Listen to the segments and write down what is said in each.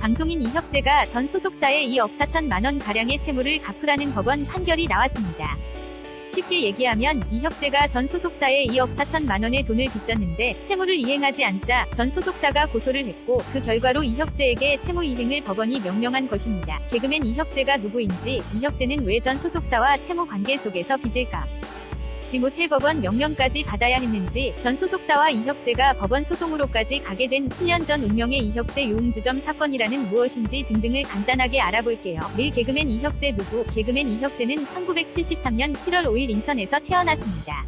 방송인 이혁재가 전 소속사에 2억 4천만 원 가량의 채무를 갚으라는 법원 판결이 나왔습니다. 쉽게 얘기하면 이혁재가 전 소속사에 2억 4천만 원의 돈을 빚졌는데 채무를 이행하지 않자 전 소속사가 고소를 했고 그 결과로 이혁재에게 채무 이행을 법원이 명령한 것입니다. 개그맨 이혁재가 누구인지, 이혁재는 왜 전 소속사와 채무 관계 속에서 빚을 갚지 못해 법원 명령까지 받아야 했는지, 전 소속사와 이혁재가 법원 소송으로까지 가게 된 7년 전 운명의 이혁재 유흥주점 사건이라는 무엇인지 등등을 간단하게 알아볼게요. 릴 개그맨 이혁재 누구? 개그맨 이혁재는 1973년 7월 5일 인천에서 태어났습니다.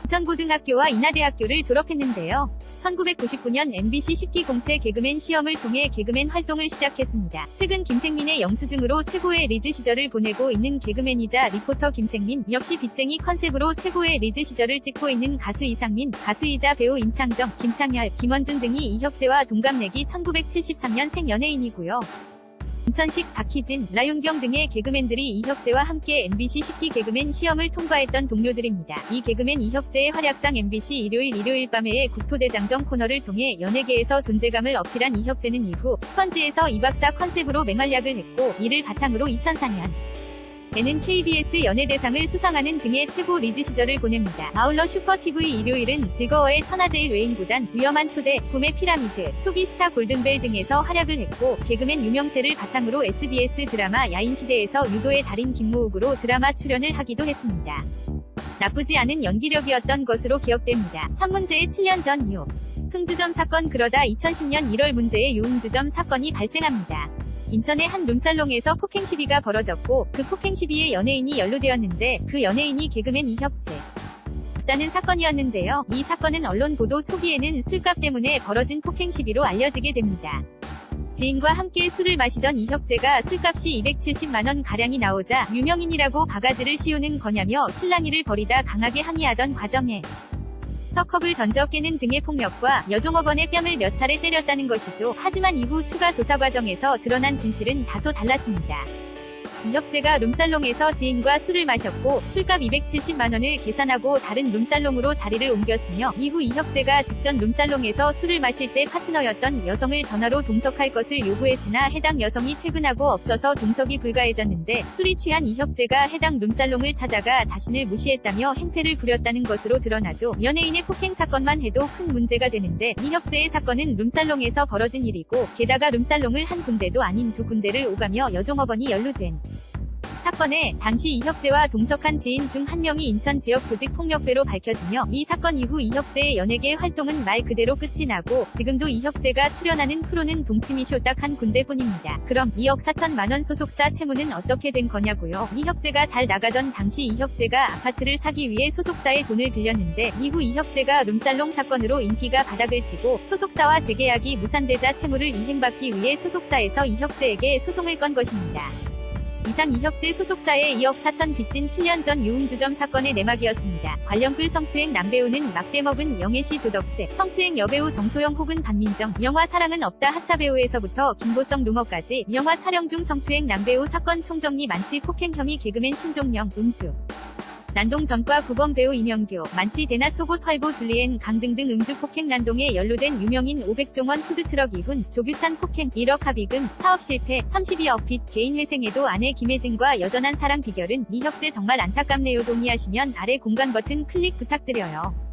인천고등학교와 인하대학교를 졸업했는데요. 1999년 MBC 10기 공채 개그맨 시험을 통해 개그맨 활동을 시작했습니다. 최근 김생민의 영수증으로 최고의 리즈 시절을 보내고 있는 개그맨이자 리포터 김생민, 역시 빚쟁이 컨셉으로 최고의 리즈 시절을 찍고 있는 가수 이상민, 가수이자 배우 임창정, 김창열, 김원준 등이 이혁재와 동갑내기 1973년생 연예인이고요. 인천식, 박희진, 라윤경 등의 개그맨들이 이혁재와 함께 MBC 10기 개그맨 시험을 통과했던 동료들입니다. 이 개그맨 이혁재의 활약상 MBC 일요일 밤에의 국토대장정 코너를 통해 연예계에서 존재감을 어필한 이혁재는 이후 스펀지에서 이박사 컨셉으로 맹활약을 했고, 이를 바탕으로 2004년 에는 KBS 연예대상을 수상하는 등의 최고 리즈 시절을 보냅니다. 아울러 슈퍼TV 일요일은 즐거워의 천하제일 외인구단, 위험한 초대, 꿈의 피라미드, 초기 스타 골든벨 등에서 활약을 했고, 개그맨 유명세를 바탕으로 SBS 드라마 야인시대에서 유도의 달인 김무욱으로 드라마 출연을 하기도 했습니다. 나쁘지 않은 연기력이었던 것으로 기억됩니다. 3문제의 7년 전 흥주점 사건. 그러다 2010년 1월 문제의 유흥주점 사건이 발생합니다. 인천의 한 룸살롱에서 폭행 시비가 벌어졌고, 그 폭행 시비에 연예인이 연루되었는데 그 연예인이 개그맨 이혁재였다는 사건이었는데요. 이 사건은 언론 보도 초기에는 술값 때문에 벌어진 폭행 시비로 알려지게 됩니다. 지인과 함께 술을 마시던 이혁재가 술값이 270만 원 가량이 나오자 유명인이라고 바가지를 씌우는 거냐며 실랑이를 벌이다 강하게 항의하던 과정에 컵을 던져 깨는 등의 폭력과 여종업원의 뺨을 몇 차례 때렸다는 것이죠. 하지만 이후 추가 조사 과정에서 드러난 진실은 다소 달랐습니다. 이혁재가 룸살롱에서 지인과 술을 마셨고 술값 270만 원을 계산하고 다른 룸살롱으로 자리를 옮겼으며, 이후 이혁재가 직전 룸살롱에서 술을 마실 때 파트너였던 여성을 전화로 동석할 것을 요구했으나 해당 여성이 퇴근하고 없어서 동석이 불가해졌는데, 술이 취한 이혁재가 해당 룸살롱을 찾아가 자신을 무시했다며 행패를 부렸다는 것으로 드러나죠. 연예인의 폭행 사건만 해도 큰 문제가 되는데 이혁재의 사건은 룸살롱에서 벌어진 일이고, 게다가 룸살롱을 한 군데도 아닌 두 군데를 오가며 여종업원이 연루된 사건에 당시 이혁재와 동석한 지인 중 한 명이 인천 지역 조직폭력배로 밝혀지며, 이 사건 이후 이혁재의 연예계 활동은 말 그대로 끝이 나고 지금도 이혁재가 출연하는 프로는 동치미쇼 딱 한 군데뿐입니다. 그럼 2억 4천만 원 소속사 채무는 어떻게 된 거냐고요? 이혁재가 잘 나가던 당시 이혁재가 아파트를 사기 위해 소속사에 돈을 빌렸는데, 이후 이혁재가 룸살롱 사건으로 인기가 바닥을 치고 소속사와 재계약이 무산되자 채무를 이행받기 위해 소속사에서 이혁재에게 소송을 건 것입니다. 이상 이혁재 소속사에 2억 4천 빚진 7년 전 유흥주점 사건의 내막이었습니다. 관련글 성추행 남배우는 막대먹은 영애씨 조덕재, 성추행 여배우 정소영 혹은 반민정, 영화 사랑은 없다 하차배우에서부터 김보성 루머까지 영화 촬영 중 성추행 남배우 사건 총정리 만취 폭행 혐의 개그맨 신종영, 음주 난동 전과 구범 배우 이명교, 만취 대낮 속옷 활보 줄리엔 강 등등 음주 폭행 난동에 연루된 유명인 500종원 푸드트럭 이훈, 조규찬 폭행, 1억 합의금, 사업 실패, 32억 빚, 개인 회생에도 아내 김혜진과 여전한 사랑 비결은 이혁재 정말 안타깝네요. 동의하시면 아래 공간 버튼 클릭 부탁드려요.